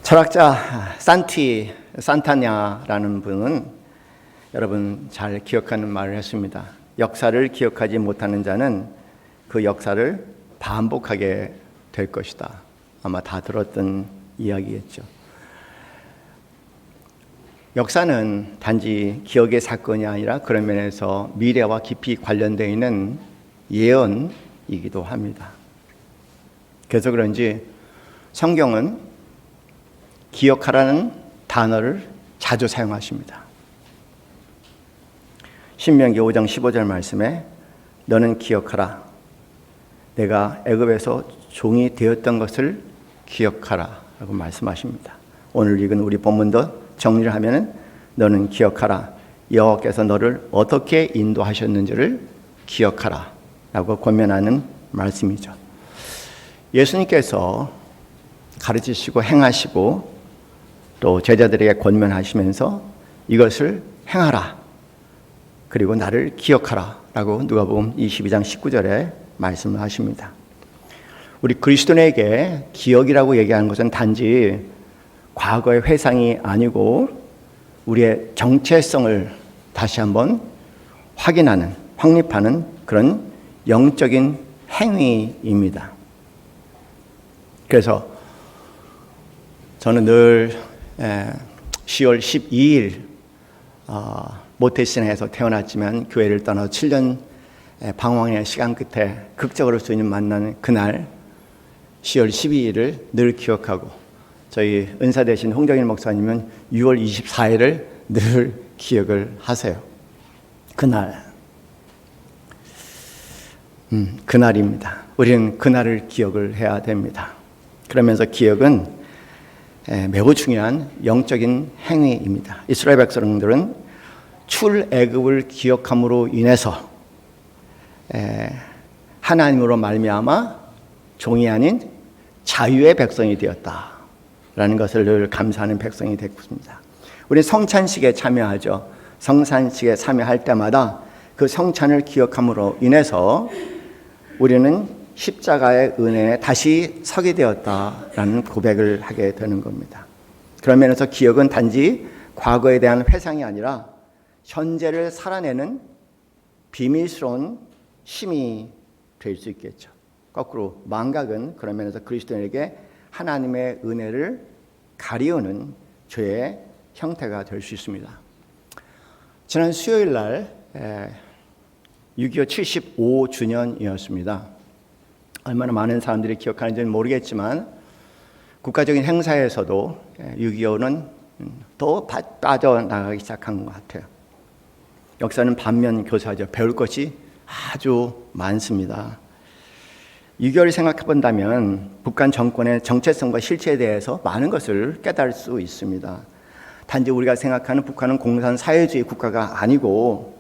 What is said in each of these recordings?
철학자 산타냐라는 분은 여러분 잘 기억하는 말을 했습니다. 역사를 기억하지 못하는 자는 그 역사를 반복하게 될 것이다. 아마 다 들었던 이야기겠죠. 역사는 단지 기억의 사건이 아니라 그런 면에서 미래와 깊이 관련되어 있는 예언이기도 합니다. 그래서 그런지 성경은 기억하라는 단어를 자주 사용하십니다. 신명기 5장 15절 말씀에 너는 기억하라. 내가 애굽에서 종이 되었던 것을 기억하라 라고 말씀하십니다. 오늘 읽은 우리 본문도 정리를 하면은 너는 기억하라. 여호와께서 너를 어떻게 인도하셨는지를 기억하라 라고 권면하는 말씀이죠. 예수님께서 가르치시고 행하시고 또 제자들에게 권면하시면서 이것을 행하라. 그리고 나를 기억하라 라고 누가복음 22장 19절에 말씀을 하십니다. 우리 그리스도인에게 기억이라고 얘기하는 것은 단지 과거의 회상이 아니고 우리의 정체성을 다시 한번 확인하는, 확립하는 그런 영적인 행위입니다. 그래서 저는 늘 10월 12일 모태신앙에서 태어났지만 교회를 떠나 7년 방황의 시간 끝에 극적으로 주님 만나는 그날 10월 12일을 늘 기억하고 저희 은사 되신 홍정일 목사님은 6월 24일을 늘 기억을 하세요. 그날입니다. 우리는 그날을 기억을 해야 됩니다. 그러면서 기억은 매우 중요한 영적인 행위입니다. 이스라엘 백성들은 출애굽을 기억함으로 인해서 하나님으로 말미암아 종이 아닌 자유의 백성이 되었다라는 것을 늘 감사하는 백성이 됐습니다. 우리 성찬식에 참여하죠. 성찬식에 참여할 때마다 그 성찬을 기억함으로 인해서 우리는 십자가의 은혜에 다시 서게 되었다라는 고백을 하게 되는 겁니다. 그런 면에서 기억은 단지 과거에 대한 회상이 아니라 현재를 살아내는 비밀스러운 힘이 될 수 있겠죠. 거꾸로 망각은 그런 면에서 그리스도인에게 하나님의 은혜를 가리우는 죄의 형태가 될 수 있습니다. 지난 수요일 날 6.25 75주년이었습니다. 얼마나 많은 사람들이 기억하는지는 모르겠지만 국가적인 행사에서도 6.25는 더 빠져나가기 시작한 것 같아요. 역사는 반면 교사죠. 배울 것이 아주 많습니다. 6.25를 생각해 본다면 북한 정권의 정체성과 실체에 대해서 많은 것을 깨달을 수 있습니다. 단지 우리가 생각하는 북한은 공산사회주의 국가가 아니고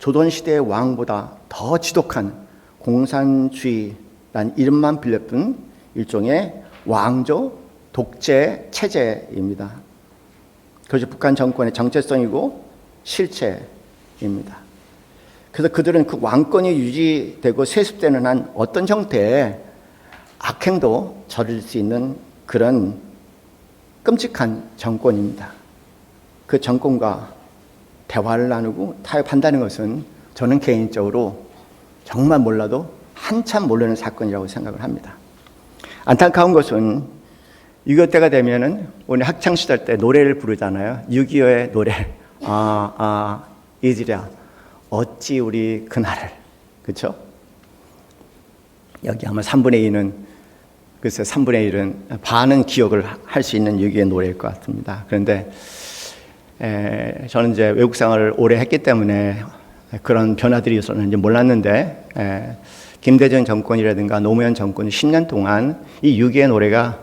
조선시대의 왕보다 더 지독한 공산주의란 이름만 빌렸던 일종의 왕조 독재 체제입니다. 그것이 북한 정권의 정체성이고 실체입니다. 그래서 그들은 그 왕권이 유지되고 세습되는 한 어떤 형태의 악행도 저질 수 있는 그런 끔찍한 정권입니다. 그 정권과 대화를 나누고 타협한다는 것은 저는 개인적으로 정말 몰라도 한참 모르는 사건이라고 생각을 합니다. 안타까운 것은 6.25 때가 되면은 우리 학창시절 때 노래를 부르잖아요. 6.25의 노래. 이지랴. 어찌 우리 그날을. 그렇죠? 여기 아마 3분의 2는 글쎄 3분의 1은 반은 기억을 할 수 있는 6.25의 노래일 것 같습니다. 그런데 저는 이제 외국 생활을 오래 했기 때문에 그런 변화들이 있었는지 몰랐는데 김대중 정권이라든가 노무현 정권이 10년 동안 이 6.25의 노래가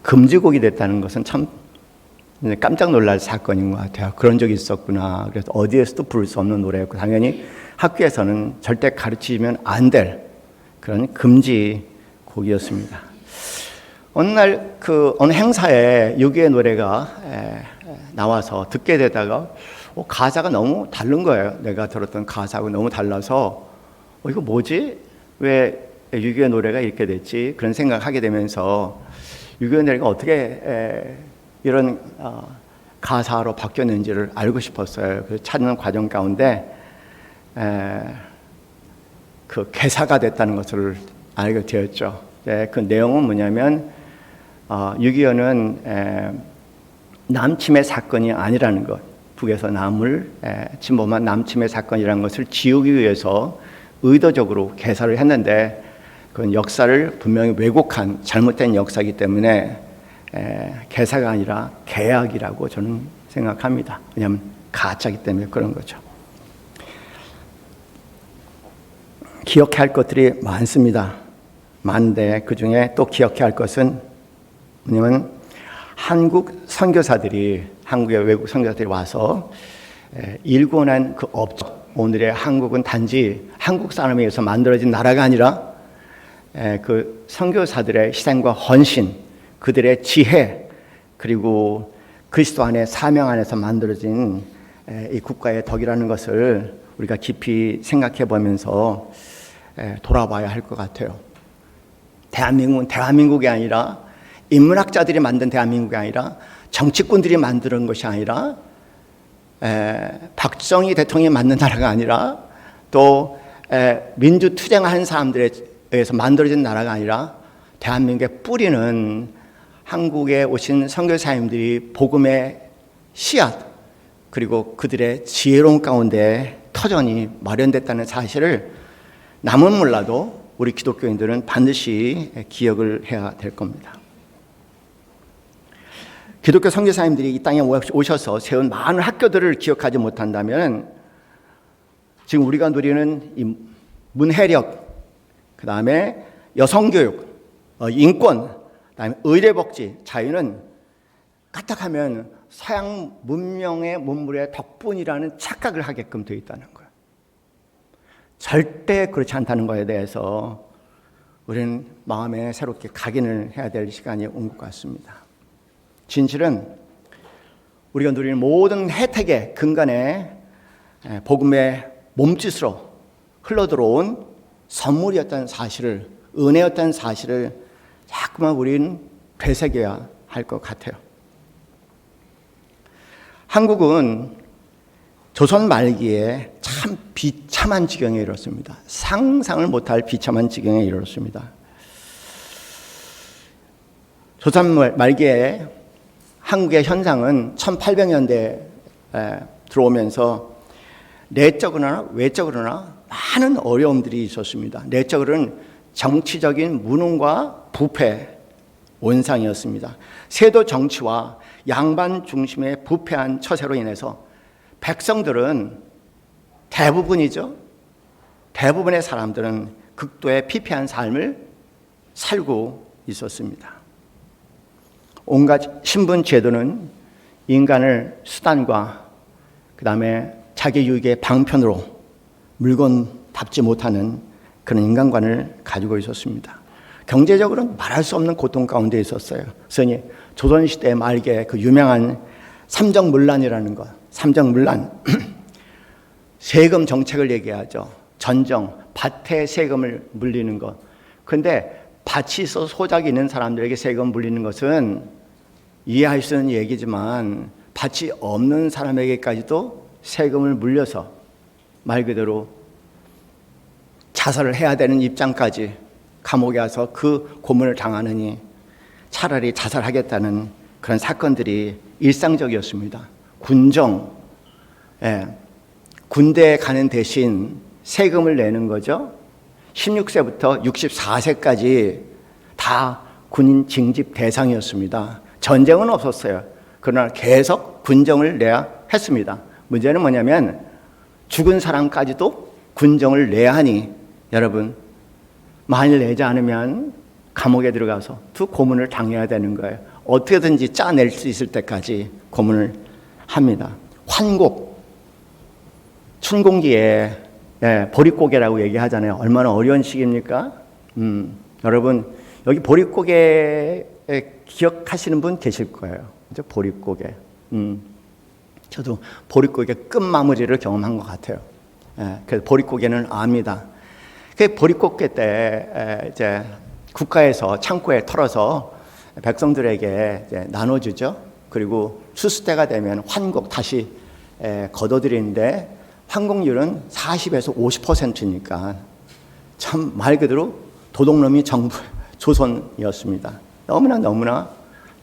금지곡이 됐다는 것은 참 깜짝 놀랄 사건인 것 같아요. 그런 적이 있었구나. 그래서 어디에서도 부를 수 없는 노래였고 당연히 학교에서는 절대 가르치면 안 될 그런 금지 곡이었습니다. 어느 날 어느 행사에 6.25의 노래가 나와서 듣게 되다가 가사가 너무 다른 거예요. 내가 들었던 가사하고 너무 달라서 이거 뭐지? 왜 6.25의 노래가 이렇게 됐지? 그런 생각을 하게 되면서 6.25의 노래가 어떻게 이런 가사로 바뀌었는지를 알고 싶었어요. 그 찾는 과정 가운데 그 개사가 됐다는 것을 알게 되었죠. 그 내용은 뭐냐면 6.25는 남침해 사건이 아니라는 것, 북에서 남을 침범한 남침해 사건이라는 것을 지우기 위해서 의도적으로 개사를 했는데 그건 역사를 분명히 왜곡한 잘못된 역사이기 때문에 개사가 아니라 개약이라고 저는 생각합니다. 왜냐하면 가짜이기 때문에 그런 거죠. 기억해야 할 것들이 많습니다. 많은데 그 중에 또 기억해야 할 것은 뭐냐면 한국 선교사들이, 한국의 외국 선교사들이 와서 일궈낸 그 업적, 오늘의 한국은 단지 한국 사람에 의해서 만들어진 나라가 아니라 그 선교사들의 희생과 헌신, 그들의 지혜, 그리고 그리스도 안에 사명 안에서 만들어진 이 국가의 덕이라는 것을 우리가 깊이 생각해 보면서 돌아봐야 할 것 같아요. 대한민국은 대한민국이 아니라 인문학자들이 만든 대한민국이 아니라 정치꾼들이 만드는 것이 아니라 박정희 대통령이 만든 나라가 아니라 또 민주투쟁하는 사람들에 의해서 만들어진 나라가 아니라 대한민국의 뿌리는 한국에 오신 선교사님들이 복음의 씨앗 그리고 그들의 지혜로운 가운데 터전이 마련됐다는 사실을 남은 몰라도 우리 기독교인들은 반드시 기억을 해야 될 겁니다. 기독교 선교사님들이 이 땅에 오셔서 세운 많은 학교들을 기억하지 못한다면 지금 우리가 누리는 이 문해력, 그 다음에 여성교육, 인권, 그 다음에 의료복지, 자유는 까딱하면 서양 문명의 문물의 덕분이라는 착각을 하게끔 되어 있다는 거예요. 절대 그렇지 않다는 것에 대해서 우리는 마음에 새롭게 각인을 해야 될 시간이 온 것 같습니다. 진실은 우리가 누리는 모든 혜택의 근간에 복음의 몸짓으로 흘러들어온 선물이었다는 사실을, 은혜였다는 사실을 자꾸만 우리는 되새겨야 할 것 같아요. 한국은 조선 말기에 참 비참한 지경에 이르렀습니다. 상상을 못할 비참한 지경에 이르렀습니다. 조선 말기에 한국의 현상은 1800년대에 들어오면서 내적으로나 외적으로나 많은 어려움들이 있었습니다. 내적으로는 정치적인 무능과 부패 원상이었습니다. 세도 정치와 양반 중심의 부패한 처세로 인해서 백성들은 대부분의 사람들은 극도의 피폐한 삶을 살고 있었습니다. 온갖 신분 제도는 인간을 수단과 그 다음에 자기 유익의 방편으로 물건답지 못하는 그런 인간관을 가지고 있었습니다. 경제적으로는 말할 수 없는 고통 가운데 있었어요. 그래서 조선시대 말기에 그 유명한 삼정문란이라는 것, 삼정문란, 세금 정책을 얘기하죠. 전정, 밭에 세금을 물리는 것. 그런데 밭이 있어서 소작이 있는 사람들에게 세금 물리는 것은 이해할 수 있는 얘기지만 밭이 없는 사람에게까지도 세금을 물려서 말 그대로 자살을 해야 되는 입장까지 감옥에 와서 그 고문을 당하느니 차라리 자살하겠다는 그런 사건들이 일상적이었습니다. 군정, 군대에 가는 대신 세금을 내는 거죠. 16세부터 64세까지 다 군인 징집 대상이었습니다. 전쟁은 없었어요. 그러나 계속 군정을 내야 했습니다. 문제는 뭐냐면 죽은 사람까지도 군정을 내야 하니 여러분 만일 내지 않으면 감옥에 들어가서 두 고문을 당해야 되는 거예요. 어떻게든지 짜낼 수 있을 때까지 고문을 합니다. 환곡, 춘공기에 보릿고개라고 얘기하잖아요. 얼마나 어려운 시기입니까? 여러분 여기 보릿고개 기억하시는 분 계실 거예요. 그죠? 보릿고개. 저도 보릿고개 끝마무리를 경험한 것 같아요. 그래서 보릿고개는 압니다. 그 보릿고개 때 이제 국가에서 창고에 털어서 백성들에게 이제 나눠주죠. 그리고 수수 때가 되면 환곡 다시 걷어들이는데 환곡률은 40에서 50%니까 참 말 그대로 도둑놈이 정부 조선이었습니다. 너무나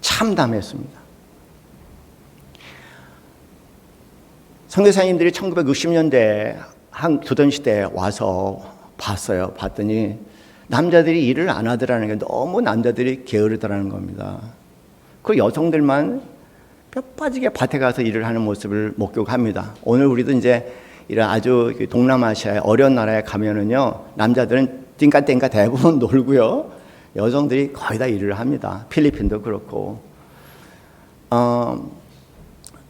참담했습니다. 선교사님들이 1960년대 조선시대에 와서 봤어요. 봤더니 남자들이 일을 안 하더라는 게 너무 남자들이 게으르더라는 겁니다. 그 여성들만 뼈 빠지게 밭에 가서 일을 하는 모습을 목격합니다. 오늘 우리도 이제 이런 아주 동남아시아의 어려운 나라에 가면은요, 남자들은 띵까띵까 대부분 놀고요, 여성들이 거의 다 일을 합니다. 필리핀도 그렇고.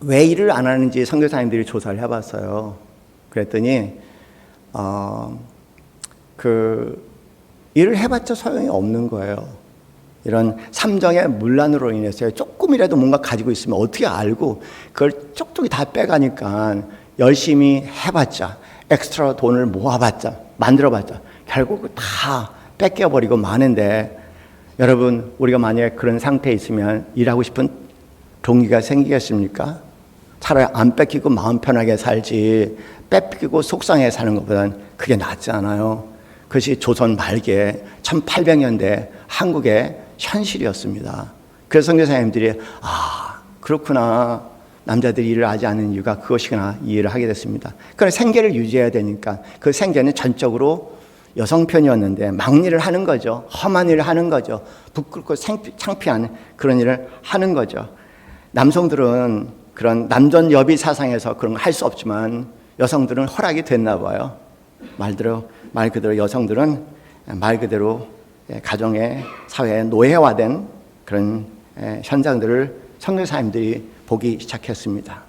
왜 일을 안 하는지 선교사님들이 조사를 해봤어요. 그랬더니 일을 해봤자 소용이 없는 거예요. 이런 삼정의 문란으로 인해서 조금이라도 뭔가 가지고 있으면 어떻게 알고 그걸 쪽쪽이 다 빼가니까 열심히 해봤자, 엑스트라 돈을 모아봤자, 만들어봤자 결국 다 뺏겨버리고 마는데, 여러분, 우리가 만약에 그런 상태에 있으면 일하고 싶은 동기가 생기겠습니까? 차라리 안 뺏기고 마음 편하게 살지, 뺏기고 속상해 사는 것보다는 그게 낫지 않아요? 그것이 조선 말기에 1800년대 한국의 현실이었습니다. 그래서 선교사님들이 그렇구나, 남자들이 일을 하지 않는 이유가 그것이구나 이해를 하게 됐습니다. 그러나 생계를 유지해야 되니까 그 생계는 전적으로 여성 편이었는데 막일을 하는 거죠. 험한 일을 하는 거죠. 부끄럽고 창피한 그런 일을 하는 거죠. 남성들은 그런 남존여비 사상에서 그런 거 할 수 없지만 여성들은 허락이 됐나 봐요. 말 그대로 여성들은 말 그대로 가정의 사회에 노예화된 그런 현장들을 선교사님들이 보기 시작했습니다.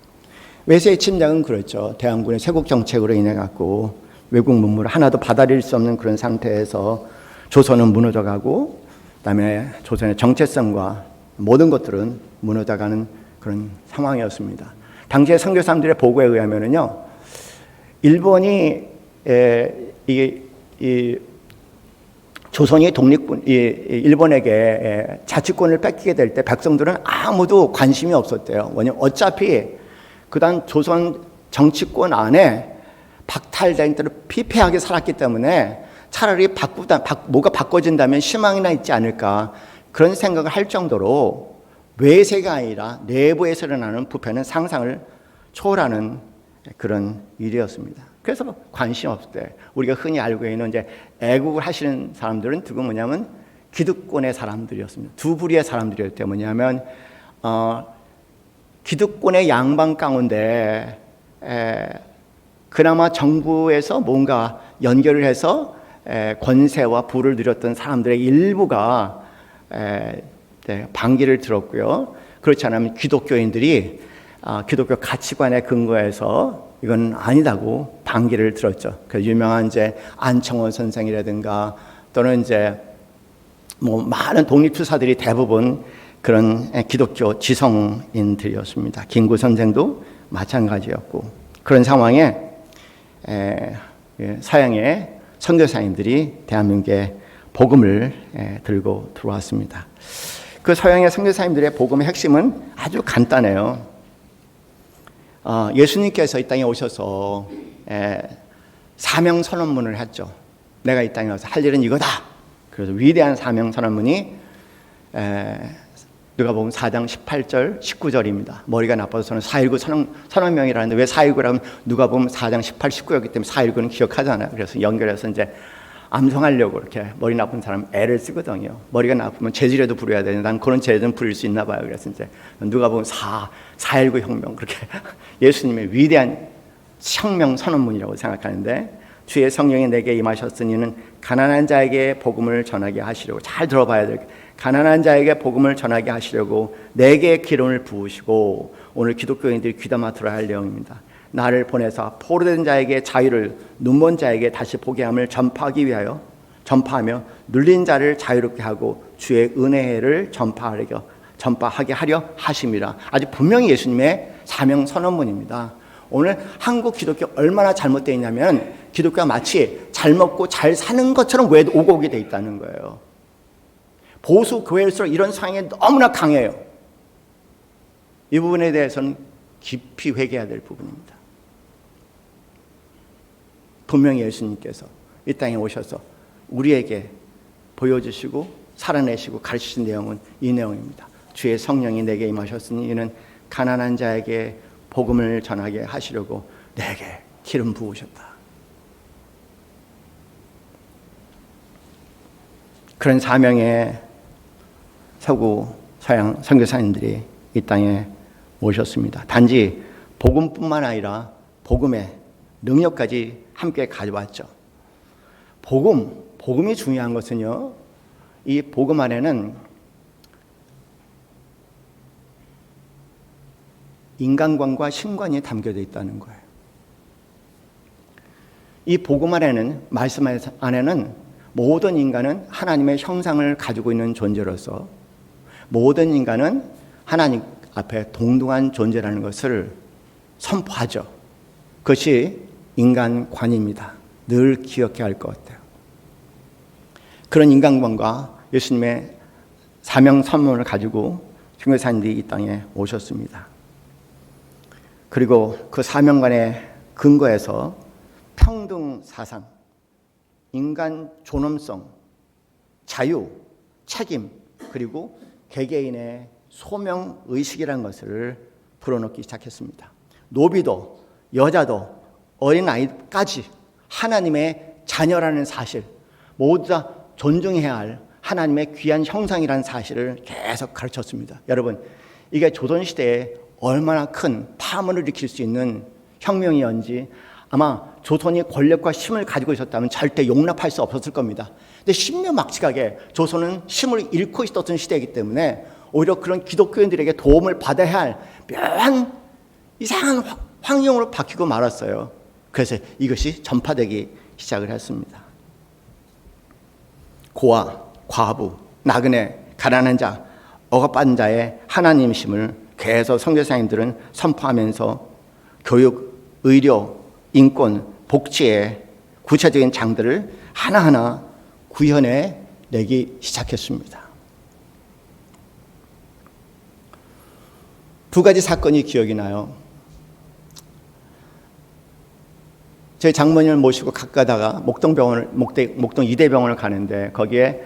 외세의 침략은 그렇죠. 대항군의 쇄국 정책으로 인해 갖고 외국 문물을 하나도 받아들일 수 없는 그런 상태에서 조선은 무너져가고, 그다음에 조선의 정체성과 모든 것들은 무너져가는 그런 상황이었습니다. 당시의 선교사님들의 보고에 의하면은요, 일본이 조선이 일본에게 자치권을 뺏기게 될 때 백성들은 아무도 관심이 없었대요. 왜냐하면 어차피 그다음 조선 정치권 안에 박탈된 대로 피폐하게 살았기 때문에 차라리 뭐가 바꿔진다면 희망이나 있지 않을까, 그런 생각을 할 정도로 외세가 아니라 내부에서 일어나는 부패는 상상을 초월하는 그런 일이었습니다. 그래서 관심 없을 때 우리가 흔히 알고 있는 이제 애국을 하시는 사람들은 누구 뭐냐면 기득권의 사람들이었습니다. 두 부류의 사람들이었기 때문에 뭐냐면 기득권의 양반 가운데 그나마 정부에서 뭔가 연결을 해서 권세와 부를 누렸던 사람들의 일부가 반기를 들었고요. 그렇지 않으면 기독교인들이 기독교 가치관에 근거해서 이건 아니다고 반기를 들었죠. 그 유명한 이제 안청원 선생이라든가 또는 이제 뭐 많은 독립투사들이 대부분 그런 기독교 지성인들이었습니다. 김구 선생도 마찬가지였고, 그런 상황에 서양의 선교사님들이 대한민국에 복음을 들고 들어왔습니다. 그 서양의 선교사님들의 복음의 핵심은 아주 간단해요. 예수님께서 이 땅에 오셔서 사명 선언문을 했죠. 내가 이 땅에 와서 할 일은 이거다. 그래서 위대한 사명 선언문이 누가복음 4장 18절 19절입니다. 머리가 나빠서 저는 4.19 선언명이라는데 왜 4.19라면 누가복음 4장 18, 19였기 때문에 4.19는 기억하잖아요. 그래서 연결해서 이제 암송하려고 이렇게 머리 나쁜 사람 애를 쓰거든요. 머리가 나쁘면 재즈라도 부려야 되는데 난 그런 재즈는 부릴 수 있나 봐요. 그래서 이제 누가복음 4.19 혁명, 그렇게 예수님의 위대한 혁명 선언문이라고 생각하는데, 주의 성령이 내게 임하셨으니는 가난한 자에게 복음을 전하게 하시려고, 잘 들어봐야 될, 가난한 자에게 복음을 전하게 하시려고 내게 기름을 부으시고, 오늘 기독교인들이 귀담아 들어야 할 내용입니다. 나를 보내서 포로된 자에게 자유를, 눈먼 자에게 다시 보게 함을 전파하기 위하여, 전파하며 눌린 자를 자유롭게 하고 주의 은혜를 전파하게 하려 하심이라. 아주 분명히 예수님의 사명 선언문입니다. 오늘 한국 기독교 얼마나 잘못되어 있냐면 기독교가 마치 잘 먹고 잘 사는 것처럼 왜 오고 오게 돼 있다는 거예요. 보수 교회일수록 이런 상황이 너무나 강해요. 이 부분에 대해서는 깊이 회개해야 될 부분입니다. 분명히 예수님께서 이 땅에 오셔서 우리에게 보여주시고 살아내시고 가르치신 내용은 이 내용입니다. 주의 성령이 내게 임하셨으니 이는 가난한 자에게 복음을 전하게 하시려고 내게 기름 부으셨다. 그런 사명에 서구 서양 선교사님들이 이 땅에 오셨습니다. 단지 복음뿐만 아니라 복음의 능력까지 함께 가져왔죠. 복음이 중요한 것은요, 이 복음 안에는 인간관과 신관이 담겨져 있다는 거예요. 이 복음 안에는, 말씀 안에는 모든 인간은 하나님의 형상을 가지고 있는 존재로서 모든 인간은 하나님 앞에 동등한 존재라는 것을 선포하죠. 그것이 인간관입니다. 늘 기억해야 할 것 같아요. 그런 인간관과 예수님의 사명 선언을 가지고 선교사님들이 이 땅에 오셨습니다. 그리고 그 사명관의 근거에서 평등 사상, 인간 존엄성, 자유, 책임, 그리고 개개인의 소명 의식이라는 것을 불어넣기 시작했습니다. 노비도 여자도 어린아이까지 하나님의 자녀라는 사실, 모두 다 존중해야 할 하나님의 귀한 형상이라는 사실을 계속 가르쳤습니다. 여러분, 이게 조선시대에 얼마나 큰 파문을 일으킬 수 있는 혁명이었는지 아마 조선이 권력과 힘을 가지고 있었다면 절대 용납할 수 없었을 겁니다. 근데 신묘막측하게 조선은 힘을 잃고 있었던 시대이기 때문에 오히려 그런 기독교인들에게 도움을 받아야 할 묘한 이상한 환경으로 바뀌고 말았어요. 그래서 이것이 전파되기 시작을 했습니다. 고아, 과부, 나그네, 가난한 자, 억압받은 자의 하나님심을 계속 선교사님들은 선포하면서 교육, 의료, 인권, 복지의 구체적인 장들을 하나하나 구현해 내기 시작했습니다. 두 가지 사건이 기억이 나요. 저희 장모님을 모시고 가다가 목동 이대병원을 가는데 거기에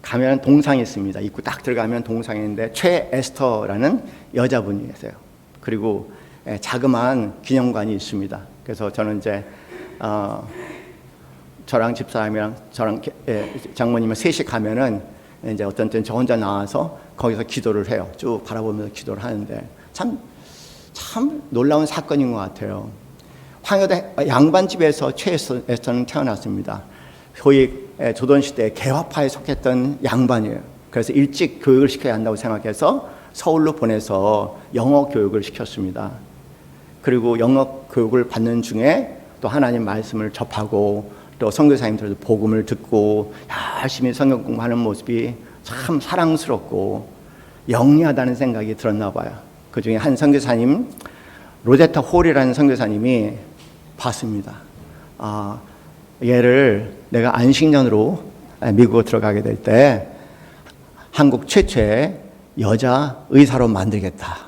가면 동상이 있습니다. 입구 딱 들어가면 동상이 있는데 최에스터라는 여자분이 계세요. 그리고 자그마한 기념관이 있습니다. 그래서 저는 이제 저랑 집사람이랑 저랑 장모님을 셋이 가면은 이제 어떤 때는 저 혼자 나와서 거기서 기도를 해요. 쭉 바라보면서 기도를 하는데 참 놀라운 사건인 것 같아요. 황여대 양반집에서 최에스터는 태어났습니다. 소위 조선시대 개화파에 속했던 양반이에요. 그래서 일찍 교육을 시켜야 한다고 생각해서 서울로 보내서 영어 교육을 시켰습니다. 그리고 영어 교육을 받는 중에 또 하나님 말씀을 접하고 또 선교사님들도 복음을 듣고 열심히 성경 공부하는 모습이 참 사랑스럽고 영리하다는 생각이 들었나 봐요. 그 중에 한 선교사님, 로제타 홀이라는 선교사님이 봤습니다. 얘를 내가 안식년으로 미국으로 들어가게 될 때 한국 최초의 여자 의사로 만들겠다.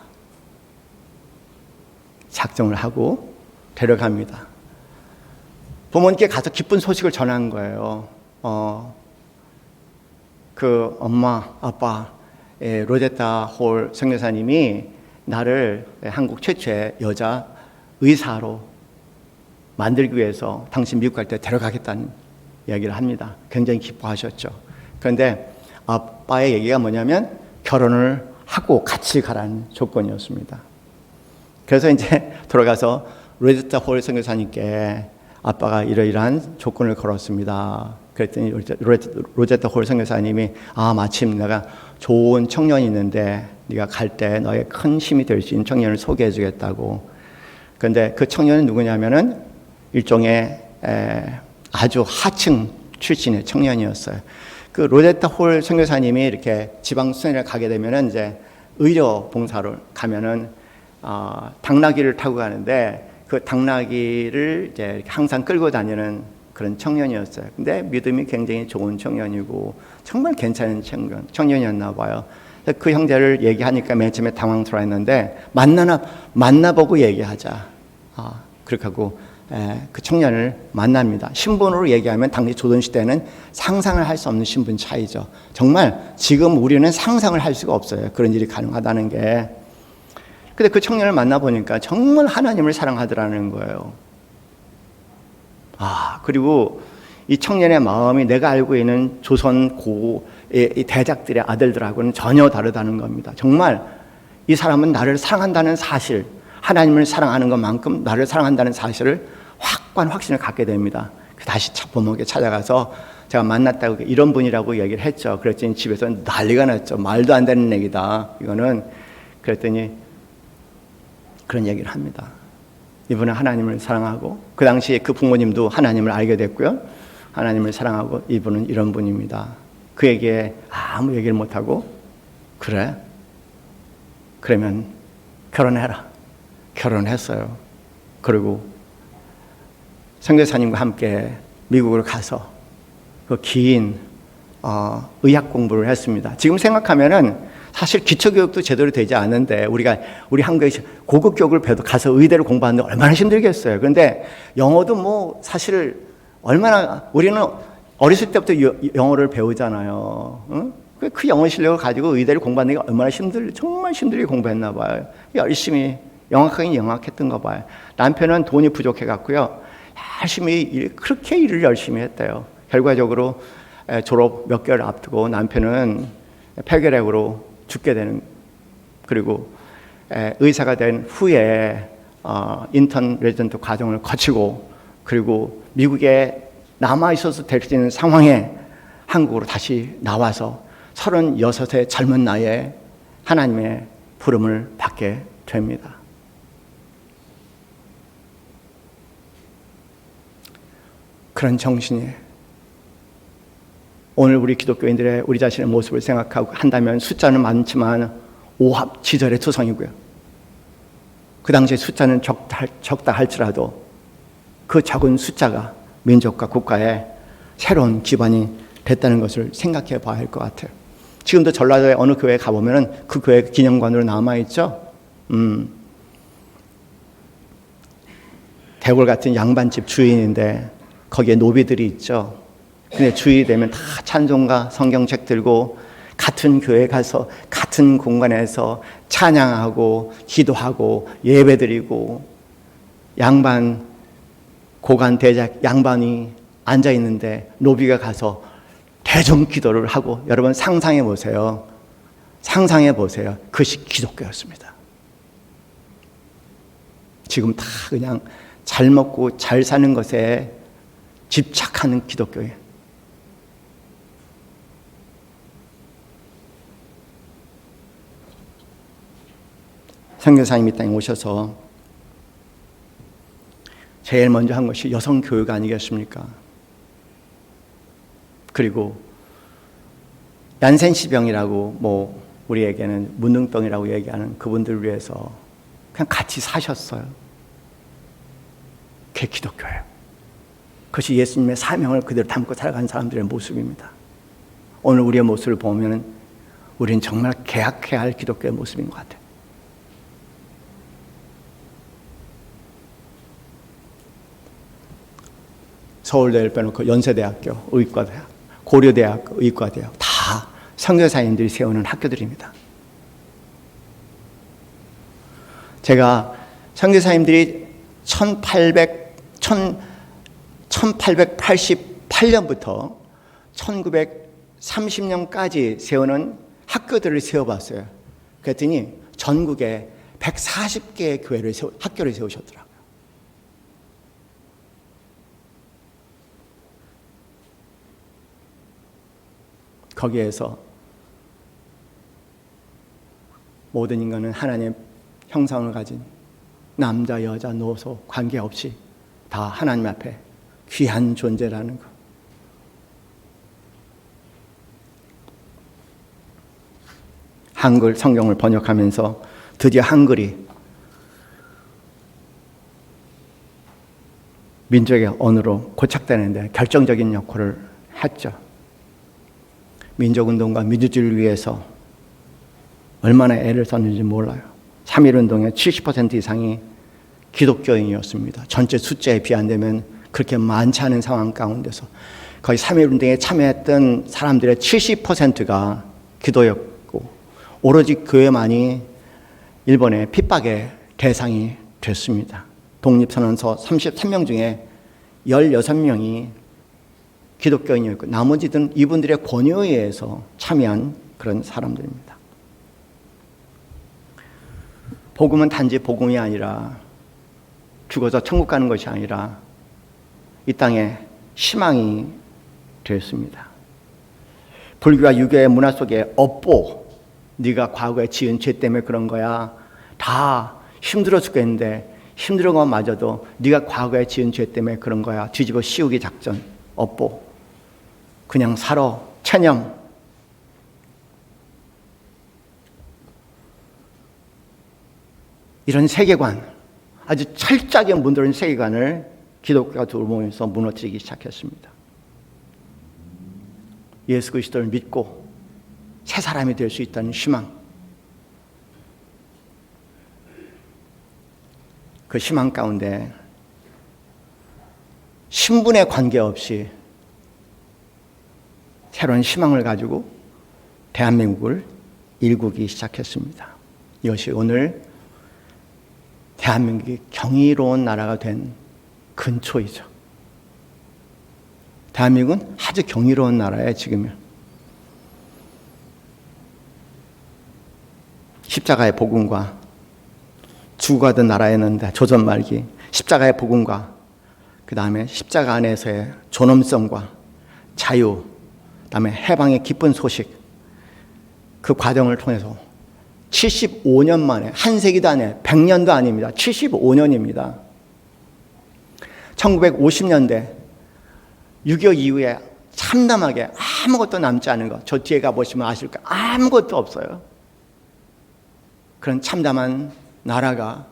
작정을 하고 데려갑니다. 부모님께 가서 기쁜 소식을 전한 거예요. 그 엄마, 아빠, 로제타 홀 선교사님이 나를 한국 최초의 여자 의사로 만들기 위해서 당신 미국 갈 때 데려가겠다는 이야기를 합니다. 굉장히 기뻐하셨죠. 그런데 아빠의 얘기가 뭐냐면 결혼을 하고 같이 가라는 조건이었습니다. 그래서 이제 돌아가서 로제타 홀 선교사님께 아빠가 이러이러한 조건을 걸었습니다. 그랬더니 로제타 홀 선교사님이 마침 내가 좋은 청년이 있는데 네가 갈 때 너의 큰 힘이 될 수 있는 청년을 소개해 주겠다고. 그런데 그 청년은 누구냐면은 일종의 아주 하층 출신의 청년이었어요. 그 로제타 홀 선교사님이 이렇게 지방 수련회를 가게 되면은 이제 의료 봉사로 가면은 당나귀를 타고 가는데 그 당나귀를 이제 항상 끌고 다니는 그런 청년이었어요. 근데 믿음이 굉장히 좋은 청년이고 정말 괜찮은 청년이었나 봐요. 그 형제를 얘기하니까 맨 처음에 당황스러워했는데 만나보고 얘기하자. 그렇게 하고 그 청년을 만납니다. 신분으로 얘기하면 당시 조선시대는 상상을 할 수 없는 신분 차이죠. 정말 지금 우리는 상상을 할 수가 없어요. 그런 일이 가능하다는 게. 근데 그 청년을 만나보니까 정말 하나님을 사랑하더라는 거예요. 그리고 이 청년의 마음이 내가 알고 있는 조선 고의 대작들의 아들들하고는 전혀 다르다는 겁니다. 정말 이 사람은 나를 사랑한다는 사실, 하나님을 사랑하는 것만큼 나를 사랑한다는 사실을 확신을 갖게 됩니다. 다시 부모에게 찾아가서 제가 만났다고 이런 분이라고 얘기를 했죠. 그랬더니 집에서 난리가 났죠. 말도 안 되는 얘기다. 이거는. 그랬더니 그런 얘기를 합니다. 이분은 하나님을 사랑하고 그 당시에 그 부모님도 하나님을 알게 됐고요. 하나님을 사랑하고 이분은 이런 분입니다. 그에게 아무 얘기를 못하고 그래? 그러면 결혼해라. 결혼했어요. 그리고 선교사님과 함께 미국으로 가서 그 긴 의학 공부를 했습니다. 지금 생각하면은 사실 기초교육도 제대로 되지 않은데 우리 한국에 고급 교육을 배도 가서 의대를 공부하는데 얼마나 힘들겠어요. 그런데 영어도 뭐 사실 얼마나 우리는 어렸을 때부터 영어를 배우잖아요. 응? 그 영어 실력을 가지고 의대를 공부하는 게 얼마나 정말 힘들게 공부했나 봐요. 열심히 영악하긴 영악했던가 봐요. 남편은 돈이 부족해 갖고요. 그렇게 일을 열심히 했대요. 결과적으로 졸업 몇 개월 앞두고 남편은 폐결핵으로 죽게 되는, 그리고 의사가 된 후에 인턴 레지던트 과정을 거치고 그리고 미국에 남아있어서 될 수 있는 상황에 한국으로 다시 나와서 36의 젊은 나이에 하나님의 부름을 받게 됩니다. 그런 정신이 오늘 우리 기독교인들의 우리 자신의 모습을 생각하고 한다면 숫자는 많지만 오합지졸의 투성이고요. 그 당시에 숫자는 적다 할지라도 그 적은 숫자가 민족과 국가의 새로운 기반이 됐다는 것을 생각해 봐야 할 것 같아요. 지금도 전라도의 어느 교회에 가보면 그 교회 기념관으로 남아있죠. 대골 같은 양반집 주인인데 거기에 노비들이 있죠. 근데 주일이 되면 다 찬송가 성경책 들고 같은 교회 가서 같은 공간에서 찬양하고 기도하고 예배드리고 양반 고관 대작 양반이 앉아 있는데 노비가 가서 대중 기도를 하고, 여러분 상상해 보세요. 상상해 보세요. 그것이 기독교였습니다. 지금 다 그냥 잘 먹고 잘 사는 것에 집착하는 기독교예요. 선교사님이 땅에 오셔서 제일 먼저 한 것이 여성 교육 아니겠습니까? 그리고 얀센시병이라고 우리에게는 문둥병이라고 얘기하는 그분들을 위해서 그냥 같이 사셨어요. 그게 기독교예요. 그것이 예수님의 사명을 그대로 담고 살아가는 사람들의 모습입니다. 오늘 우리의 모습을 보면 우리는 정말 개혁해야 할 기독교의 모습인 것 같아요. 서울대를 빼놓고 연세대학교 의과대학, 고려대학 의과대학 다 선교사님들이 세우는 학교들입니다. 제가 선교사님들이 1888년부터 1930년까지 세우는 학교들을 세워봤어요. 그랬더니 전국에 140개의 학교를 세우셨더라고요. 거기에서 모든 인간은 하나님의 형상을 가진 남자, 여자, 노소 관계없이 다 하나님 앞에 귀한 존재라는 것. 한글 성경을 번역하면서 드디어 한글이 민족의 언어로 고착되는데 결정적인 역할을 했죠. 민족운동과 민주주의를 위해서 얼마나 애를 썼는지 몰라요. 3.1운동의 70% 이상이 기독교인이었습니다. 전체 숫자에 비한되면 그렇게 많지 않은 상황 가운데서 거의 3.1운동에 참여했던 사람들의 70%가 기도였고 오로지 교회만이 일본의 핍박의 대상이 됐습니다. 독립선언서 33명 중에 16명이 기독교인이었고 나머지들은 이분들의 권유에 의해서 참여한 그런 사람들입니다. 복음은 단지 복음이 아니라 죽어서 천국 가는 것이 아니라 이 땅에 희망이 되었습니다. 불교와 유교의 문화 속에 업보, 네가 과거에 지은 죄 때문에 그런 거야. 다 힘들어 죽겠는데 힘든 것마저도 네가 과거에 지은 죄 때문에 그런 거야. 뒤집어 씌우기 작전, 업보. 그냥 살아, 체념. 이런 세계관, 아주 철저하게 문드러진 세계관을 기독교가 들어오면서 무너뜨리기 시작했습니다. 예수 그리스도를 믿고 새 사람이 될 수 있다는 희망. 그 희망 가운데 신분에 관계없이 새로운 희망을 가지고 대한민국을 일구기 시작했습니다. 이것이 오늘 대한민국이 경이로운 나라가 된 근초이죠. 대한민국은 아주 경이로운 나라예요, 지금은. 십자가의 복음과 주가던 나라였는데 조선 말기 십자가의 복음과 그 다음에 십자가 안에서의 존엄성과 자유, 그 다음에 해방의 기쁜 소식, 그 과정을 통해서 75년 만에, 한 세기도 아니에요. 100년도 아닙니다. 75년입니다. 1950년대 6.25 이후에 참담하게 아무것도 남지 않은 것, 저 뒤에 가보시면 아실까? 아무것도 없어요. 그런 참담한 나라가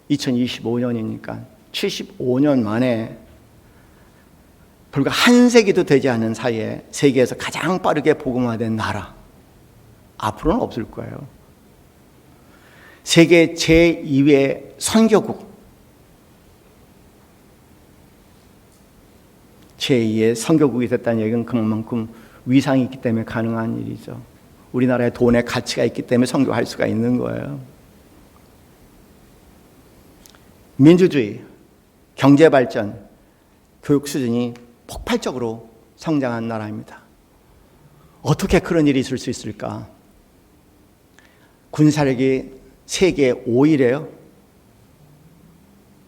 2025년이니까 75년 만에 불과 한 세기도 되지 않은 사이에 세계에서 가장 빠르게 복음화된 나라, 앞으로는 없을 거예요. 세계 제2의 선교국, 제2의 선교국이 됐다는 얘기는 그만큼 위상이 있기 때문에 가능한 일이죠. 우리나라의 돈의 가치가 있기 때문에 선교할 수가 있는 거예요. 민주주의, 경제발전, 교육 수준이 폭발적으로 성장한 나라입니다. 어떻게 그런 일이 있을 수 있을까? 군사력이 세계 5위래요.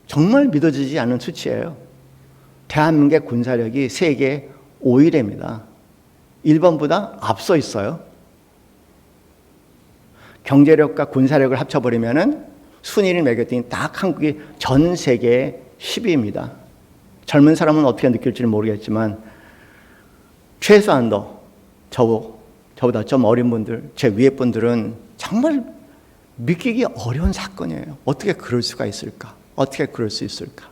정말 믿어지지 않는 수치예요. 대한민국의 군사력이 세계 5위랍니다. 일본보다 앞서 있어요. 경제력과 군사력을 합쳐버리면은 순위를 매겼더니 딱 한국이 전 세계 10위입니다. 젊은 사람은 어떻게 느낄지는 모르겠지만 최소한도 저보다 좀 어린 분들, 제 위에 분들은 정말 믿기기 어려운 사건이에요. 어떻게 그럴 수가 있을까? 어떻게 그럴 수 있을까?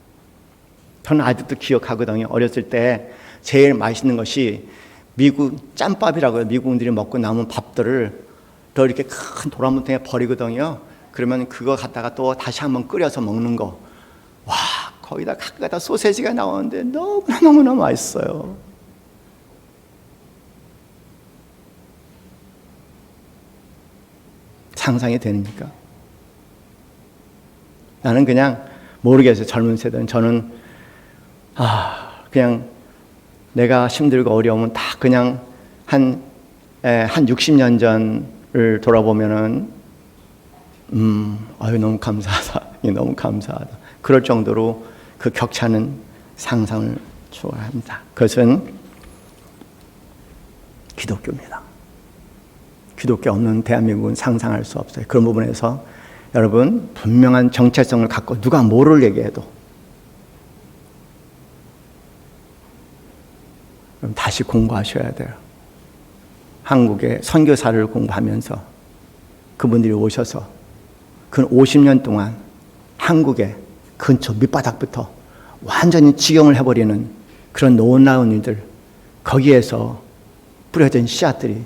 저는 아직도 기억하거든요. 어렸을 때 제일 맛있는 것이 미국 짬밥이라고요. 미국인들이 먹고 남은 밥들을 더 이렇게 큰 도라문통에 버리거든요. 그러면 그거 갖다가 또 다시 한번 끓여서 먹는 거. 와, 거기다 가끔가다 소세지가 나오는데 너무너무나 맛있어요. 상상이 되니까. 나는 그냥 모르겠어요. 젊은 세대는. 저는 그냥 내가 힘들고 어려우면 다 그냥 한 60년 전을 돌아보면은 너무 감사하다. 너무 감사하다. 그럴 정도로 그 격차는 상상을 초월합니다. 그것은 기독교입니다. 기독교 없는 대한민국은 상상할 수 없어요. 그런 부분에서 여러분 분명한 정체성을 갖고 누가 뭐를 얘기해도 그럼 다시 공부하셔야 돼요. 한국의 선교사를 공부하면서 그분들이 오셔서 그 50년 동안 한국의 근처 밑바닥부터 완전히 직영을 해버리는 그런 놀라운 일들, 거기에서 뿌려진 씨앗들이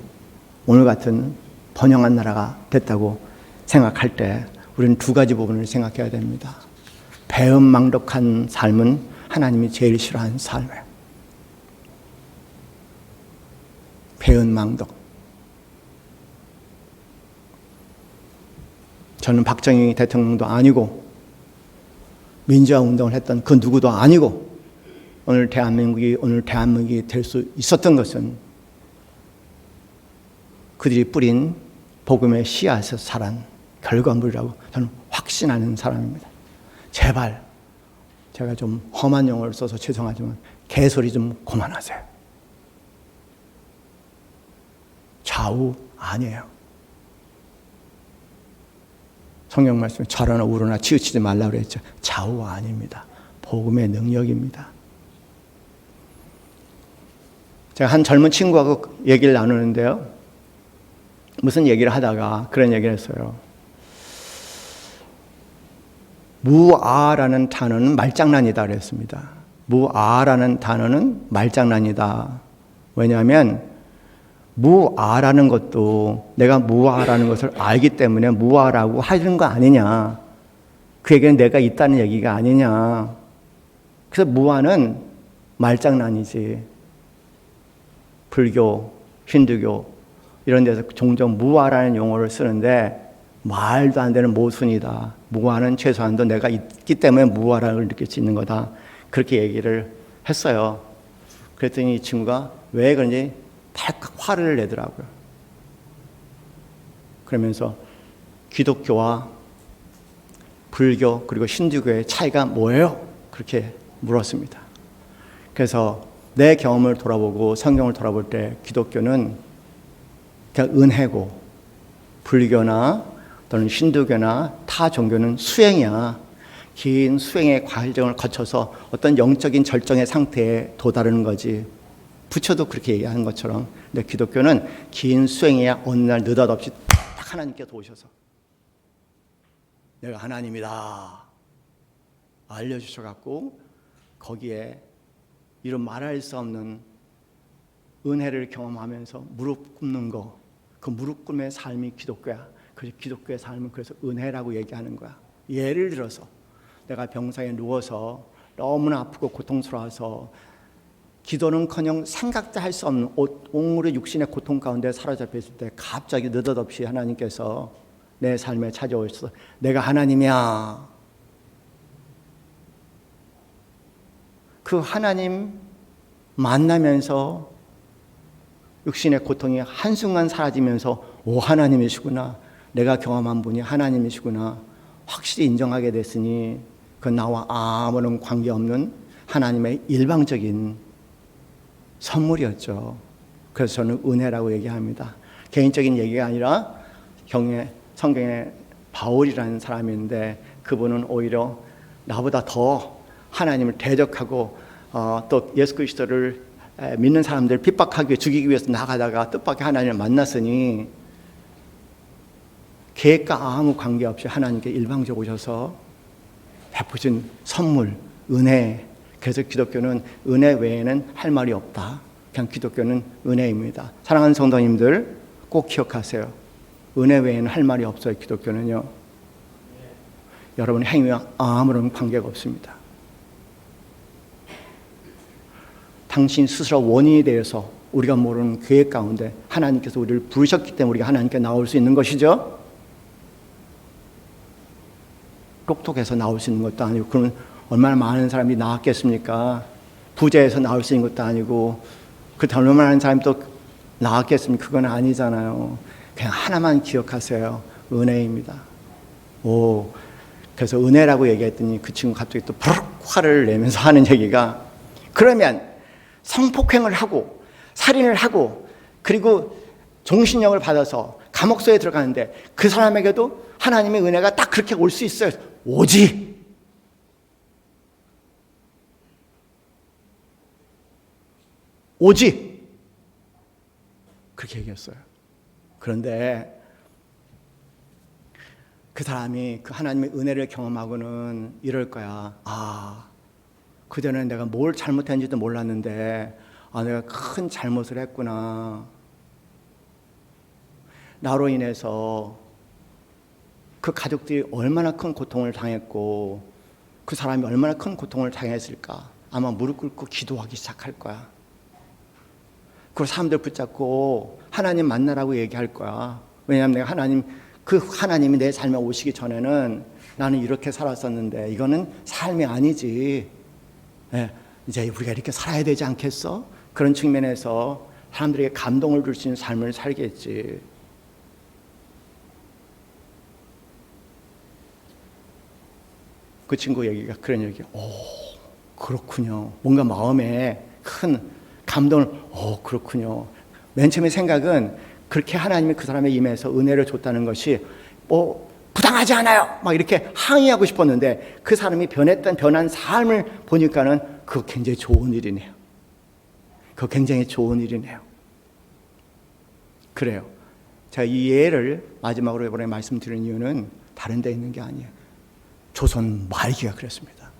오늘 같은 번영한 나라가 됐다고 생각할 때 우리는 두 가지 부분을 생각해야 됩니다. 배은망덕한 삶은 하나님이 제일 싫어하는 삶이에요. 배은망덕. 저는 박정희 대통령도 아니고 민주화 운동을 했던 그 누구도 아니고 오늘 대한민국이 될 수 있었던 것은 그들이 뿌린 복음의 씨앗에서 자란 결과물이라고 저는 확신하는 사람입니다. 제발 제가 좀 험한 용어를 써서 죄송하지만 개소리 좀 그만하세요. 좌우 아니에요. 성경 말씀에 좌로나 우로나 치우치지 말라고 그랬죠. 좌우 아닙니다. 복음의 능력입니다. 제가 한 젊은 친구하고 얘기를 나누는데요. 무슨 얘기를 하다가 그런 얘기를 했어요. 무아라는 단어는 말장난이다 그랬습니다. 무아라는 단어는 말장난이다. 왜냐하면 무아라는 것도 내가 무아라는 것을 알기 때문에 무아라고 하는 거 아니냐. 그 얘기는 내가 있다는 얘기가 아니냐. 그래서 무아는 말장난이지. 불교, 힌두교 이런 데서 종종 무아라는 용어를 쓰는데 말도 안 되는 모순이다. 무아는 최소한도 내가 있기 때문에 무아라는 느낄 수 있는 거다. 그렇게 얘기를 했어요. 그랬더니 이 친구가 왜 그런지 발칵 화를 내더라고요. 그러면서 기독교와 불교 그리고 힌두교의 차이가 뭐예요? 그렇게 물었습니다. 그래서 내 경험을 돌아보고 성경을 돌아볼 때 기독교는 그냥 은혜고 불교나 또는 힌두교나 타 종교는 수행이야. 긴 수행의 과정을 거쳐서 어떤 영적인 절정의 상태에 도다르는 거지. 부처도 그렇게 얘기하는 것처럼. 근데 기독교는 긴 수행이야. 어느 날 느닷없이 딱 하나님께서 오셔서 내가 하나님이다 알려주셔갖고 거기에 이런 말할 수 없는 은혜를 경험하면서 무릎 꿇는 거, 그 무릎 꿇음의 삶이 기독교야. 그래서 기독교의 삶은 그래서 은혜라고 얘기하는 거야. 예를 들어서 내가 병상에 누워서 너무나 아프고 고통스러워서 기도는커녕 생각도 할 수 없는 온몸의 육신의 고통 가운데 사로잡혀 있을 때 갑자기 느닷없이 하나님께서 내 삶에 찾아오셔서 내가 하나님이야. 그 하나님 만나면서 육신의 고통이 한순간 사라지면서 오 하나님이시구나. 내가 경험한 분이 하나님이시구나. 확실히 인정하게 됐으니 그건 나와 아무런 관계없는 하나님의 일방적인 선물이었죠. 그래서 저는 은혜라고 얘기합니다. 개인적인 얘기가 아니라 성경에 바울이라는 사람인데 그분은 오히려 나보다 더 하나님을 대적하고 또 예수 그리스도를 믿는 사람들 핍박하기 죽이기 위해서 나가다가 뜻밖의 하나님을 만났으니 계획과 아무 관계없이 하나님께 일방적으로 오셔서 베푸신 선물, 은혜. 그래서 기독교는 은혜 외에는 할 말이 없다. 그냥 기독교는 은혜입니다. 사랑하는 성도님들 꼭 기억하세요. 은혜 외에는 할 말이 없어요. 기독교는요. 여러분의 행위와 아무런 관계가 없습니다. 당신 스스로 원인에 대해서 우리가 모르는 계획 가운데 하나님께서 우리를 부르셨기 때문에 우리가 하나님께 나올 수 있는 것이죠. 똑똑해서 나올 수 있는 것도 아니고 그러면 얼마나 많은 사람이 나왔겠습니까? 부자에서 나올 수 있는 것도 아니고 그렇다고 얼마나 많은 사람이 또 나왔겠습니까? 그건 아니잖아요. 그냥 하나만 기억하세요. 은혜입니다. 그래서 은혜라고 얘기했더니 그 친구 갑자기 또 푸르륵 화를 내면서 하는 얘기가 그러면 성폭행을 하고 살인을 하고 그리고 종신형을 받아서 감옥소에 들어가는데 그 사람에게도 하나님의 은혜가 딱 그렇게 올 수 있어요. 오지. 오지. 그렇게 얘기했어요. 그런데 그 사람이 그 하나님의 은혜를 경험하고는 이럴 거야. 그전에 내가 뭘 잘못했는지도 몰랐는데 내가 큰 잘못을 했구나. 나로 인해서 그 가족들이 얼마나 큰 고통을 당했고 그 사람이 얼마나 큰 고통을 당했을까? 아마 무릎 꿇고 기도하기 시작할 거야. 그걸 사람들 붙잡고 하나님 만나라고 얘기할 거야. 왜냐하면 내가 그 하나님이 내 삶에 오시기 전에는 나는 이렇게 살았었는데 이거는 삶이 아니지. 이제 우리가 이렇게 살아야 되지 않겠어? 그런 측면에서 사람들에게 감동을 줄 수 있는 삶을 살겠지. 그 친구 얘기가 그런 얘기야. 그렇군요. 뭔가 마음에 큰 감동을, 그렇군요. 맨 처음에 생각은 그렇게 하나님이 그 사람의 임해서 은혜를 줬다는 것이 부당하지 않아요. 막 이렇게 항의하고 싶었는데 그 사람이 변한 삶을 보니까는 그거 굉장히 좋은 일이네요. 그거 굉장히 좋은 일이네요. 그래요. 제가 이 예를 마지막으로 이번에 말씀드린 이유는 다른 데 있는 게 아니에요. 조선 말기가 그랬습니다.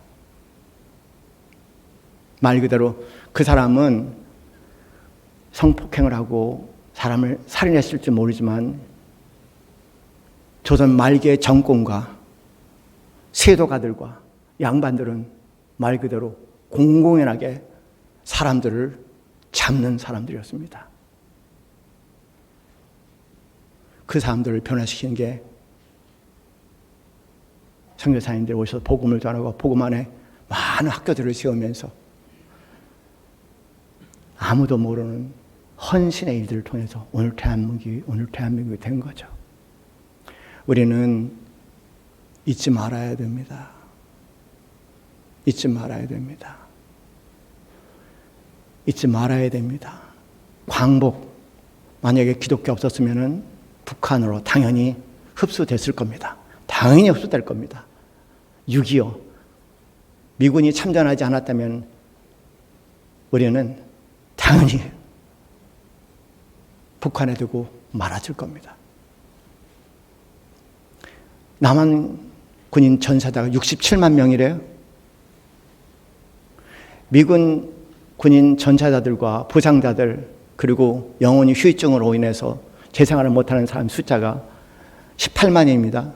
말 그대로 그 사람은 성폭행을 하고 사람을 살인했을지 모르지만 조선 말기의 정권과 세도가들과 양반들은 말 그대로 공공연하게 사람들을 잡는 사람들이었습니다. 그 사람들을 변화시키는 게 선교사님들이 오셔서 복음을 전하고 복음 안에 많은 학교들을 세우면서 아무도 모르는 헌신의 일들을 통해서 오늘 대한민국이 된 거죠. 우리는 잊지 말아야 됩니다. 잊지 말아야 됩니다. 잊지 말아야 됩니다. 광복, 만약에 기독교 없었으면 북한으로 당연히 흡수됐을 겁니다. 당연히 흡수될 겁니다. 6.25 미군이 참전하지 않았다면 우리는 당연히 북한에 두고 말아줄 겁니다. 남한 군인 전사자가 67만 명이래요. 미군 군인 전사자들과 부상자들 그리고 영혼이 후유증으로 인해서 재생활을 못하는 사람 숫자가 18만입니다.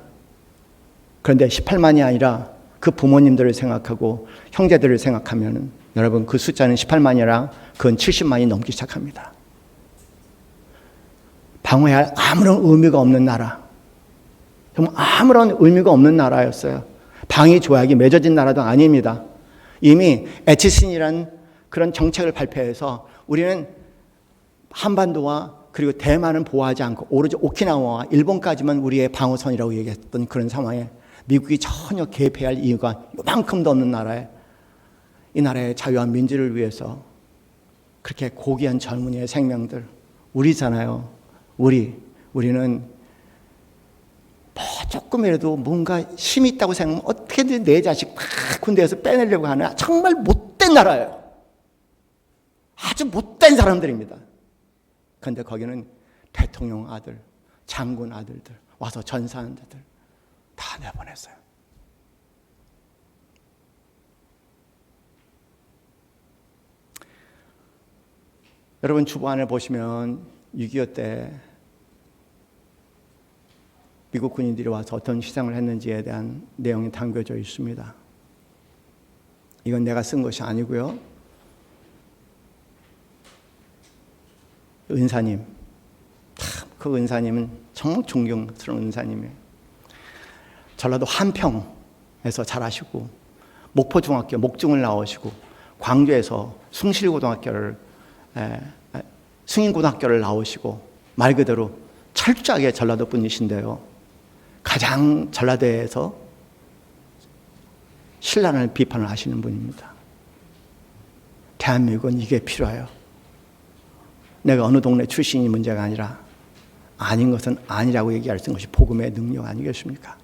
그런데 18만이 아니라 그 부모님들을 생각하고 형제들을 생각하면 여러분 그 숫자는 18만이라 그건 70만이 넘기 시작합니다. 방어해야 할 아무런 의미가 없는 나라, 정말 아무런 의미가 없는 나라였어요. 방위 조약이 맺어진 나라도 아닙니다. 이미 에치신이라는 그런 정책을 발표해서 우리는 한반도와 그리고 대만은 보호하지 않고 오로지 오키나와와 일본까지만 우리의 방어선이라고 얘기했던 그런 상황에 미국이 전혀 개입해야 할 이유가 요만큼도 없는 나라에 이 나라의 자유와 민주를 위해서 그렇게 고귀한 젊은이의 생명들, 우리잖아요. 우리는 조금이라도 뭔가 힘이 있다고 생각하면 어떻게든 내 자식 막 군대에서 빼내려고 하는 정말 못된 나라예요. 아주 못된 사람들입니다. 그런데 거기는 대통령 아들, 장군 아들들 와서 전사하는 데들 다 내보냈어요. 여러분 주보안을 보시면 6.25 때 미국 군인들이 와서 어떤 희생을 했는지에 대한 내용이 담겨져 있습니다. 이건 내가 쓴 것이 아니고요. 은사님, 참 그 은사님은 정말 존경스러운 은사님이에요. 전라도 한평에서 자라시고 목포중학교 목중을 나오시고 광주에서 승인고등학교를 나오시고 말 그대로 철저하게 전라도 분이신데요. 가장 전라도에서 신라를 비판을 하시는 분입니다. 대한민국은 이게 필요해요. 내가 어느 동네 출신이 문제가 아니라 아닌 것은 아니라고 얘기할 수 있는 것이 복음의 능력 아니겠습니까?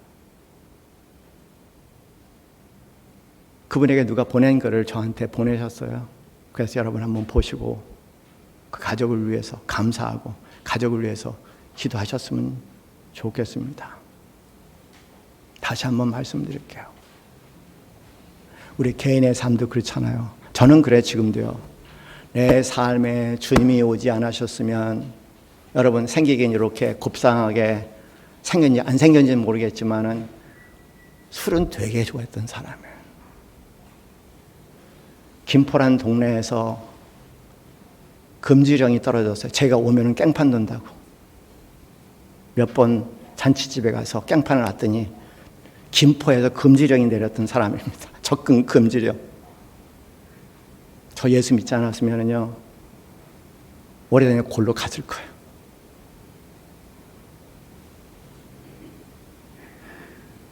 그분에게 누가 보낸 거를 저한테 보내셨어요. 그래서 여러분 한번 보시고 그 가족을 위해서 감사하고 가족을 위해서 기도하셨으면 좋겠습니다. 다시 한번 말씀드릴게요. 우리 개인의 삶도 그렇잖아요. 저는 그래 지금도요. 내 삶에 주님이 오지 않으셨으면 여러분 생기긴 이렇게 곱상하게 생겼는지 안 생겼는지는 모르겠지만은 술은 되게 좋아했던 사람이에요. 김포란 동네에서 금지령이 떨어졌어요. 제가 오면은 깽판 돈다고. 몇 번 잔치집에 가서 깽판을 놨더니 김포에서 금지령이 내렸던 사람입니다. 접근 금지령. 저 예수 믿지 않았으면요 오래전에 골로 갔을 거예요.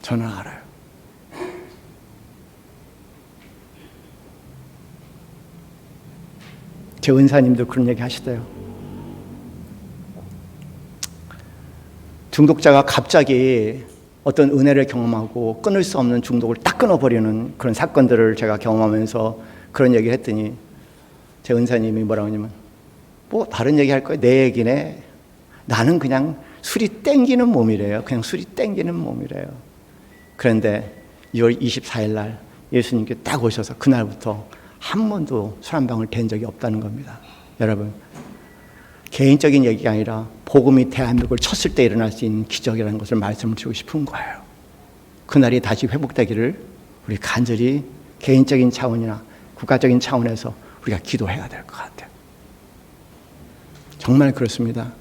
저는 알아요. 제 은사님도 그런 얘기 하시대요. 중독자가 갑자기 어떤 은혜를 경험하고 끊을 수 없는 중독을 딱 끊어버리는 그런 사건들을 제가 경험하면서 그런 얘기를 했더니 제 은사님이 뭐라고 하냐면 뭐 다른 얘기 할 거야? 내 얘기네. 나는 그냥 술이 땡기는 몸이래요. 그냥 술이 땡기는 몸이래요. 그런데 2월 24일 날 예수님께 딱 오셔서 그날부터 한 번도 술 한 방울 댄 적이 없다는 겁니다. 여러분, 개인적인 얘기가 아니라 복음이 대한민국을 쳤을 때 일어날 수 있는 기적이라는 것을 말씀을 드리고 싶은 거예요. 그날이 다시 회복되기를 우리 간절히 개인적인 차원이나 국가적인 차원에서 우리가 기도해야 될 것 같아요. 정말 그렇습니다.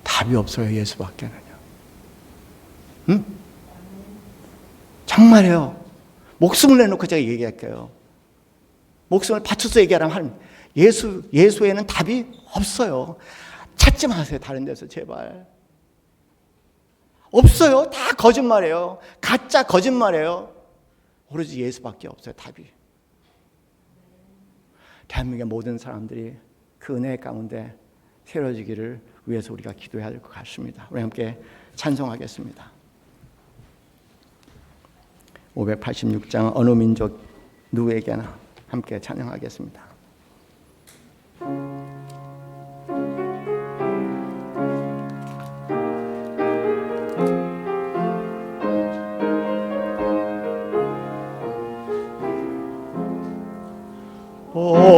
답이 없어요. 예수밖에는요. 응? 정말요. 목숨을 내놓고 제가 얘기할게요. 목숨을 바쳐서 얘기하라면 예수에는 답이 없어요. 찾지 마세요. 다른 데서 제발. 없어요. 다 거짓말이에요. 가짜 거짓말이에요. 오로지 예수밖에 없어요. 답이. 대한민국의 모든 사람들이 그 은혜 가운데 세워지기를 위해서 우리가 기도해야 될 것 같습니다. 우리 함께 찬송하겠습니다. 586장 어느 민족 누구에게나 함께 찬양하겠습니다.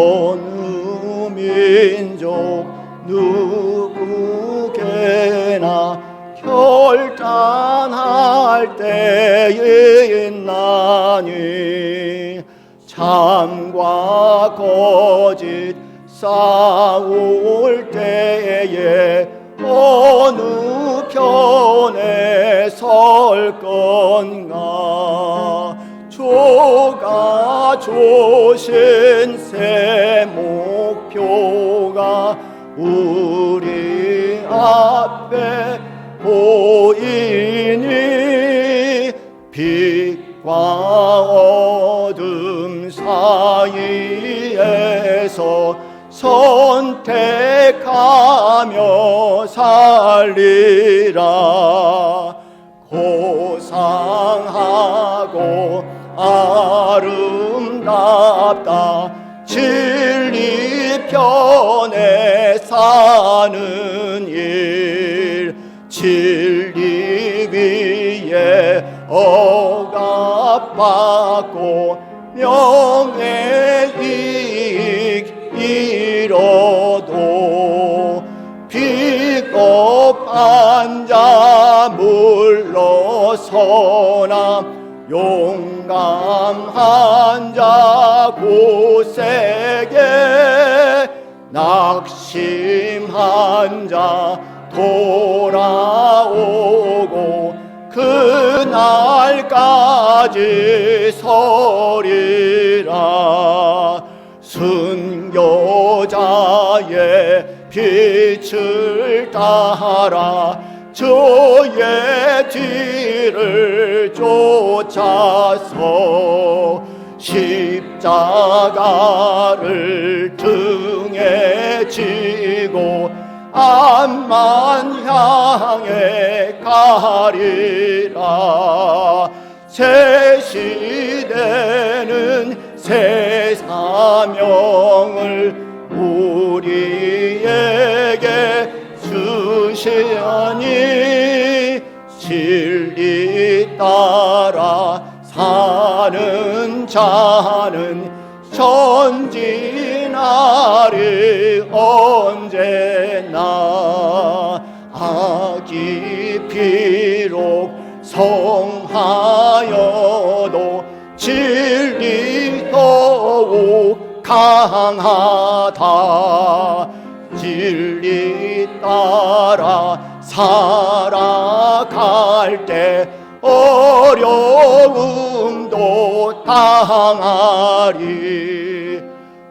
어느 민족 누구게나 결단할 때에 있나니 참과 거짓 싸울 때에 어느 편에 설 건가. 주가 주신 새 목표가 우리 앞에 보이니 빛과 어둠 사이에서 선택하며 살리라. 고상하고 아름답다 진리 편에 사는 일. 진리 위에 억압받고 명예이익 잃어도 비겁한 자 물러서나 용감한 자 고세게 낙심한 자 돌아오고 그날까지 서리라. 순교자의 빛을 따라 주의 뒤를 쫓아서 십자가를 등에 지고 암만 향해 가리라. 새 시대는 새 사명을 우리에게 주시니 진리 따라 사는 자는 전진하리 언제나. 비록 성하여도 진리 더욱 강하다. 진리 따라 살아갈 때 어려움도 당하리.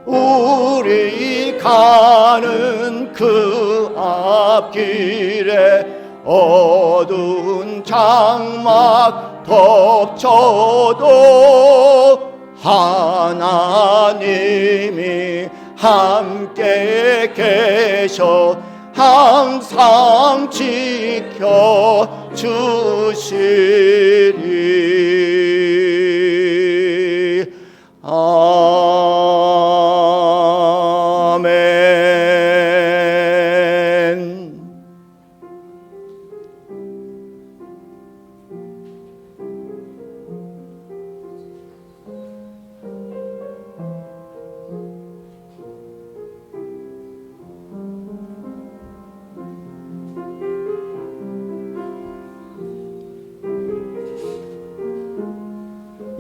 우리 가는 그 앞길에 어두운 장막 덮쳐도 하나님이 함께 계셔 항상 지켜주시리. 아멘.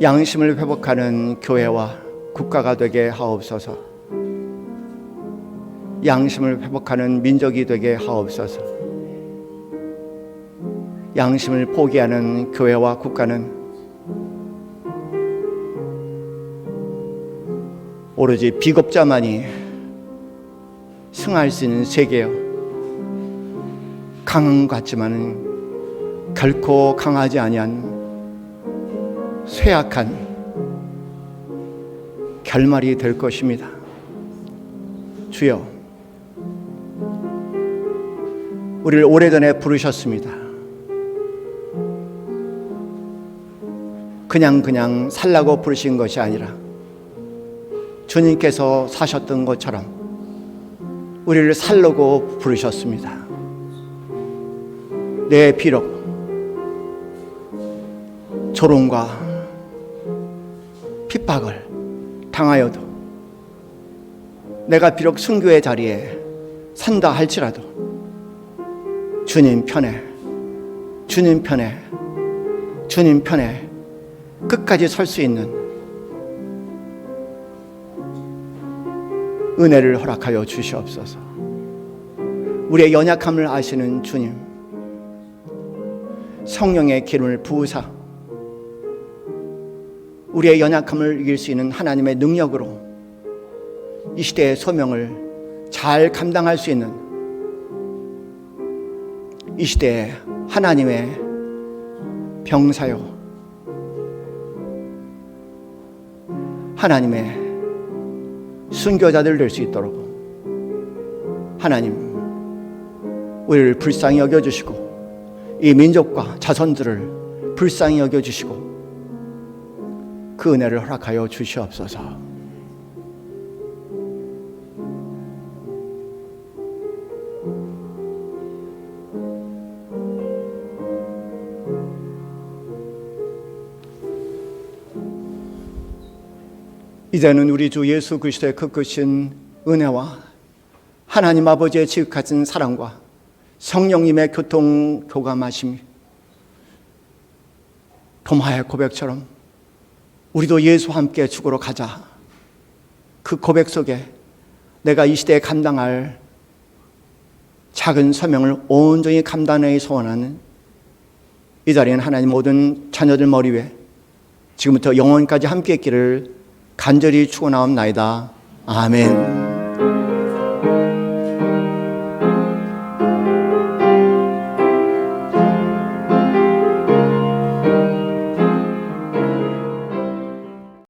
양심을 회복하는 교회와 국가가 되게 하옵소서. 양심을 회복하는 민족이 되게 하옵소서. 양심을 포기하는 교회와 국가는 오로지 비겁자만이 승할 수 있는 세계요, 강한 것 같지만은 결코 강하지 아니한 쇠약한 결말이 될 것입니다. 주여, 우리를 오래전에 부르셨습니다. 그냥 살라고 부르신 것이 아니라 주님께서 사셨던 것처럼 우리를 살려고 부르셨습니다. 내 비록 조롱과 핍박을 당하여도, 내가 비록 순교의 자리에 산다 할지라도 주님 편에 끝까지 설 수 있는 은혜를 허락하여 주시옵소서. 우리의 연약함을 아시는 주님, 성령의 기름을 부으사 우리의 연약함을 이길 수 있는 하나님의 능력으로 이 시대의 소명을 잘 감당할 수 있는 이 시대의 하나님의 병사요, 하나님의 순교자들 될 수 있도록 하나님, 우리를 불쌍히 여겨주시고 이 민족과 자손들을 불쌍히 여겨주시고 그 은혜를 허락하여 주시옵소서. 이제는 우리 주 예수 그리스도의 그 크신 은혜와 하나님 아버지의 지극하신 사랑과 성령님의 교통 교감하심이 도마의 고백처럼 우리도 예수와 함께 죽으러 가자, 그 고백 속에 내가 이 시대에 감당할 작은 사명을 온전히 감당하기 소원하는 이 자리에는 하나님 모든 자녀들 머리 위에 지금부터 영원까지 함께 있기를 간절히 축원하옵나이다. 아멘.